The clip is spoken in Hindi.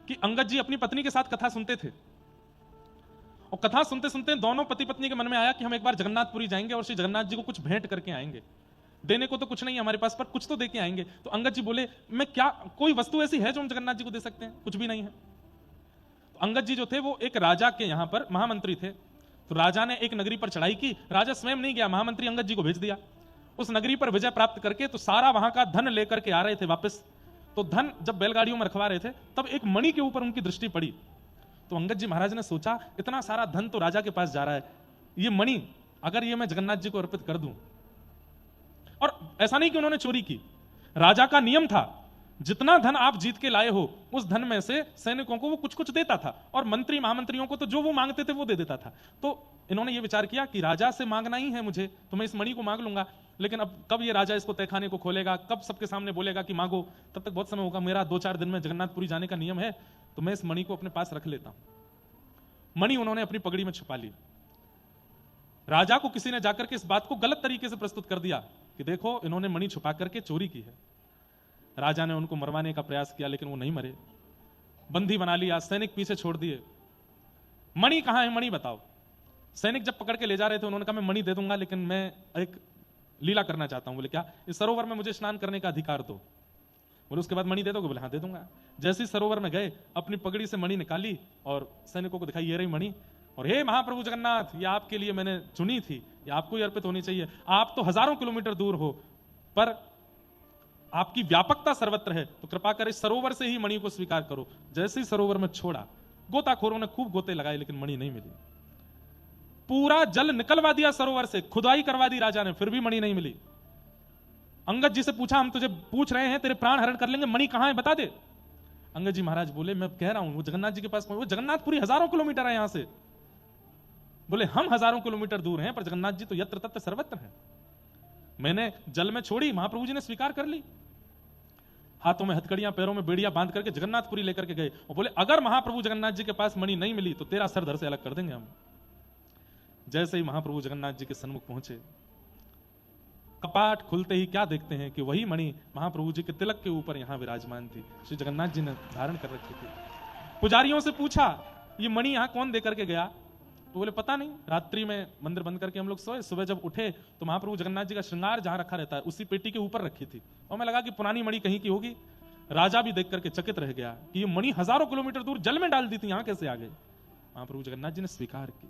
कि अंगद जी अपनी पत्नी के साथ कथा सुनते थे और कथा सुनते सुनते दोनों पति पत्नी के मन में आया कि हम एक बार जगन्नाथपुरी जाएंगे और श्री जगन्नाथ जी को कुछ भेंट करके आएंगे। देने को तो कुछ नहीं है हमारे पास, पर कुछ तो दे के आएंगे। तो अंगद जी बोले, मैं क्या, कोई वस्तु ऐसी है जो हम जगन्नाथ जी को दे सकते हैं? कुछ भी नहीं है। तो अंगद जी जो थे वो एक राजा के यहां पर महामंत्री थे। तो राजा ने एक नगरी पर चढ़ाई की, राजा स्वयं नहीं गया, महामंत्री अंगद जी को भेज दिया। उस नगरी पर विजय प्राप्त करके तो सारा वहां का धन लेकर के आ रहे थे वापस। तो धन जब बैलगाड़ियों में रखवा रहे थे तब एक मणि के ऊपर उनकी दृष्टि पड़ी। तो अंगद जी महाराज ने सोचा, इतना सारा धन तो राजा के पास जा रहा है, ये मणि अगर ये मैं जगन्नाथ जी को अर्पित कर दूं। और ऐसा नहीं कि उन्होंने चोरी की, राजा का नियम था जितना धन आप जीत के लाए हो उस धन में से सैनिकों को वो कुछ कुछ देता था, और मंत्री महामंत्रियों को तो जो वो मांगते थे वो दे देता था। तो इन्होंने ये विचार किया कि राजा से मांगना ही है मुझे, तो मैं इस मणि को मांग लूंगा। लेकिन अब कब ये राजा इसको तहखाने को खोलेगा, कब सबके सामने बोलेगा कि मांगो, तब तक बहुत समय होगा। मेरा 2-4 दिन में जगन्नाथपुरी जाने का नियम है, तो मैं इस मणि को अपने पास रख लेता हूं। मणि उन्होंने अपनी पगड़ी में छुपा ली। राजा को किसी ने जाकर के इस बात को गलत तरीके से प्रस्तुत कर दिया कि देखो इन्होंने मणि छुपा करके चोरी की है। राजा ने उनको मरवाने का प्रयास किया लेकिन वो नहीं मरे, बंदी बना लिया, सैनिक पीछे छोड़ दिए। मणि कहां है, मणि बताओ। सैनिक जब पकड़ के ले जा रहे थे उन्होंने कहा मैं मणि दे दूंगा लेकिन मैं एक लीला करना चाहता हूं। बोले क्या? इस सरोवर में मुझे स्नान करने का अधिकार दो। बोले उसके बाद मणि दे दोगे? बोले हाँ दे दूंगा। जैसे ही सरोवर में गए अपनी पगड़ी से मणि निकाली और सैनिकों को दिखाई, ये रही मणि। और हे महाप्रभु जगन्नाथ, ये आपके लिए मैंने चुनी थी, ये आपको ही अर्पित होनी चाहिए। आप तो हजारों किलोमीटर दूर हो पर आपकी व्यापकता सर्वत्र है, तो कृपा कर इस सरोवर से ही मणि को स्वीकार करो। जैसे ही सरोवर में छोड़ा, गोताखोरों ने खूब गोते लगाए लेकिन मणि नहीं मिली। पूरा जल निकलवा दिया सरोवर से, खुदाई करवा दी राजा ने, फिर भी मणि नहीं मिली। अंगद जी से पूछा, हम तुझे पूछ रहे हैं, तेरे प्राण हरण कर लेंगे, मणि कहां है बता दे। अंगद जी महाराज बोले, मैं कह रहा हूं वो जगन्नाथ जी के पास, वो जगन्नाथपुरी हजारों किलोमीटर है यहां से। बोले हम हजारों किलोमीटर दूर हैं पर जगन्नाथ जी तो यत्र तत्र सर्वत्र हैं। मैंने जल में छोड़ी, महाप्रभु जी ने स्वीकार कर ली। हाथों में हथकड़ियां, पैरों में बेड़ियां बांध करके जगन्नाथपुरी लेकर के गए और बोले अगर महाप्रभु जगन्नाथ जी के पास मणि नहीं मिली तो तेरा सर धड़ से अलग कर देंगे हम। जैसे ही महाप्रभु जगन्नाथ जी के सन्मुख पहुंचे, कपाट खुलते ही क्या देखते हैं कि वही मणि महाप्रभु जी के तिलक के ऊपर यहां विराजमान थी, श्री जगन्नाथ जी ने धारण कर रखी थी। पुजारियों से पूछा, ये मणि यहां कौन दे करके गया? तो बोले पता नहीं, रात्रि में मंदिर बंद करके हम लोग सोए, सुबह जब उठे तो महाप्रभु जगन्नाथ जी का श्रृंगार जहां रखा रहता है उसी पेटी के ऊपर रखी थी, और मैं लगा कि पुरानी मणि कहीं की होगी। राजा भी देख करके चकित रह गया कि ये मणि हजारों किलोमीटर दूर जल में डाल दी थी, यहां कैसे आ गई? महाप्रभु जगन्नाथ जी ने स्वीकार की।